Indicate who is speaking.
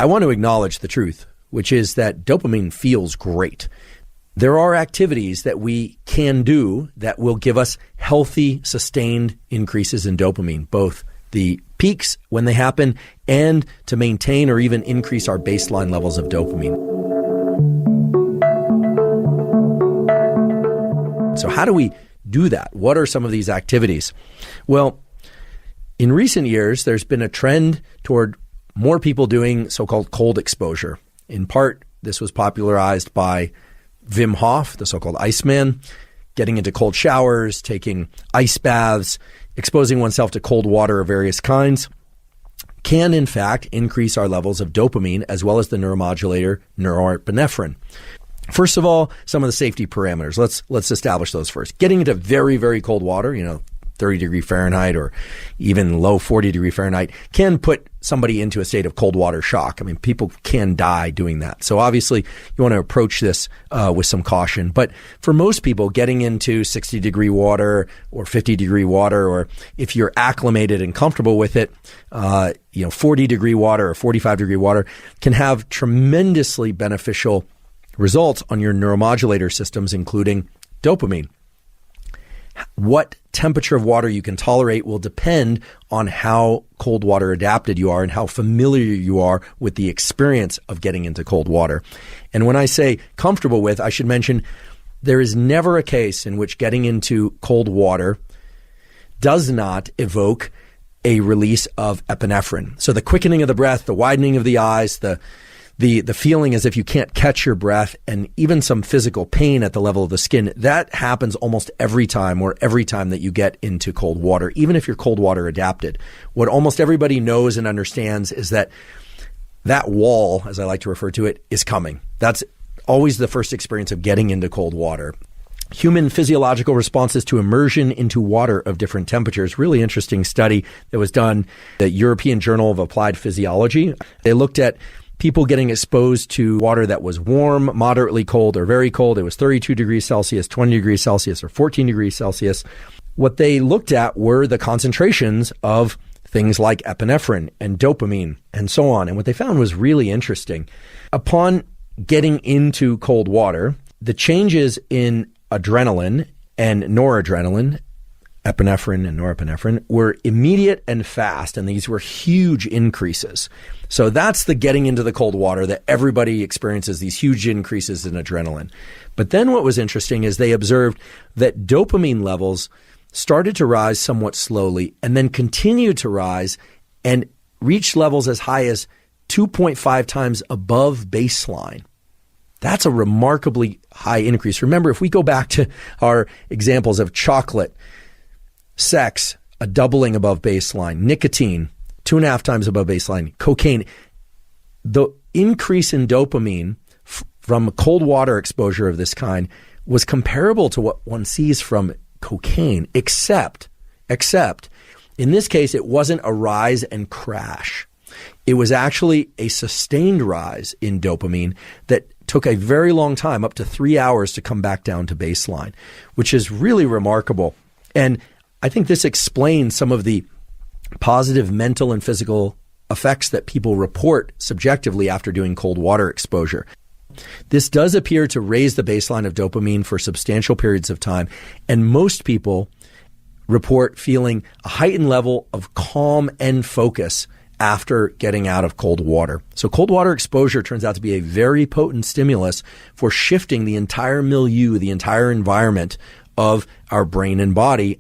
Speaker 1: I want to acknowledge the truth, which is that dopamine feels great. There are activities that we can do that will give us healthy, sustained increases in dopamine, both the peaks when they happen and to maintain or even increase our baseline levels of dopamine. So how do we do that? What are some of these activities? Well, in recent years, there's been a trend toward more people doing so-called cold exposure. In part, this was popularized by Wim Hof, the so-called Iceman, getting into cold showers, taking ice baths, exposing oneself to cold water of various kinds, can in fact increase our levels of dopamine as well as the neuromodulator norepinephrine. First of all, some of the safety parameters. Let's establish those first. Getting into very, very cold water, 30-degree Fahrenheit or even low 40-degree Fahrenheit, can put somebody into a state of cold water shock. I mean, people can die doing that. So obviously, you want to approach this with some caution. But for most people, getting into 60-degree water or 50-degree water, or if you're acclimated and comfortable with it, 40-degree water or 45-degree water can have tremendously beneficial results on your neuromodulator systems, including dopamine. What temperature of water you can tolerate will depend on how cold water adapted you are and how familiar you are with the experience of getting into cold water. And when I say comfortable with, I should mention there is never a case in which getting into cold water does not evoke a release of epinephrine. So the quickening of the breath, the widening of the eyes, the feeling as if you can't catch your breath, and even some physical pain at the level of the skin, that happens almost every time that you get into cold water, even if you're cold water adapted. What almost everybody knows and understands is that wall, as I like to refer to it, is coming. That's always the first experience of getting into cold water. Human physiological responses to immersion into water of different temperatures. Really interesting study that was done, the European Journal of Applied Physiology. They looked at people getting exposed to water that was warm, moderately cold, or very cold. It was 32 degrees Celsius, 20 degrees Celsius, or 14 degrees Celsius. What they looked at were the concentrations of things like epinephrine and dopamine and so on. And what they found was really interesting. Upon getting into cold water, the changes in adrenaline and noradrenaline, epinephrine and norepinephrine, were immediate and fast, and these were huge increases. So that's the getting into the cold water that everybody experiences, these huge increases in adrenaline. But then what was interesting is they observed that dopamine levels started to rise somewhat slowly and then continued to rise and reached levels as high as 2.5 times above baseline. That's a remarkably high increase. Remember, if we go back to our examples of chocolate, sex, a doubling above baseline, nicotine, 2.5 times above baseline, cocaine, the increase in dopamine from cold water exposure of this kind was comparable to what one sees from cocaine, except in this case, it wasn't a rise and crash. It was actually a sustained rise in dopamine that took a very long time, up to 3 hours, to come back down to baseline, which is really remarkable. And I think this explains some of the positive mental and physical effects that people report subjectively after doing cold water exposure. This does appear to raise the baseline of dopamine for substantial periods of time, and most people report feeling a heightened level of calm and focus after getting out of cold water. So cold water exposure turns out to be a very potent stimulus for shifting the entire milieu, the entire environment of our brain and body.